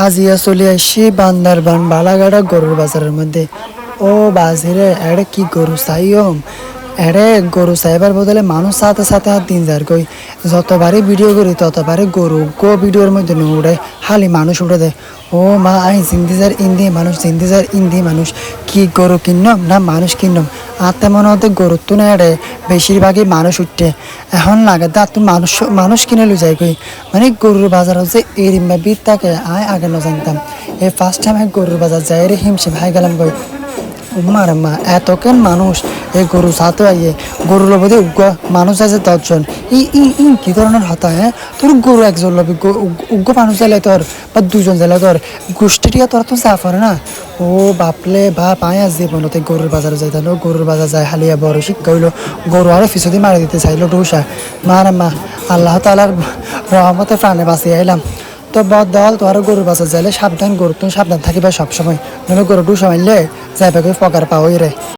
আজিয়া চলে আসছি বান্দারবান বালাগাড়া গরুর বাজারের মধ্যে। ও বাজিরে এড়ে কি গরু চাইম, এড়ে গরু চাইবার বদলে মানুষ সাথে সাথে আর দিন যার কই যতবারই ভিডিও করি ততবারই গরু গো ভিডিওর মধ্যে নো উড়ে, খালি মানুষ উড়ে দেয়। ও মা আই জিন্দিজার ইন্দি মানুষ, জিন্দিজার ইন্দি মানুষ, কি গরু কিনলাম না মানুষ কিনলাম। আর তেমন হতে গরু তো না এড়ে বেশিরভাগই মানুষ উঠে। এখন লাগে দা তুই মানুষ মানুষ কিনে লই যাই কই, মানে গরুর বাজার হচ্ছে এরিম্বা বিদ থাকে আয় আগে না জানতাম। এই ফার্স্ট টাইম গরুর বাজার যাই রে হিমশিম হাই গেলাম কই উম্মার আম্মা এত কেন মানুষ এই গরু সাথে আইয়ে গরু লবদে উগ্র মানুষ আছে 10 জন। ই ই ই কি ধরনের হতা হ্যাঁ, তোর গরু একজন লবি উগ্র মানুষ যাইলে তোর বা 2 জন যাইলে তোর গোষ্ঠীটিয়া তোর তো চা করে না। ও বাপলে বাপ আয়া জীবনতে গরুর বাজারে যাইতালো, গরুর বাজার যায় হালিয়া বড় শিক্ষা হইলো, গরু আরো ফিসদি মারি দিতে চাইলো ডুসা। মার আম্মা আল্লাহ তাআলার রহমতে প্রাণে বাঁচিয়ে আইলাম। তো বদ দল তো আরো গরুর বাজার যাইলে সাবধান, গরু তুমি সাবধান থাকিবা সবসময়, নইলে গরু ডুসা মারলে যাইবা পকার পাওয়াই রে।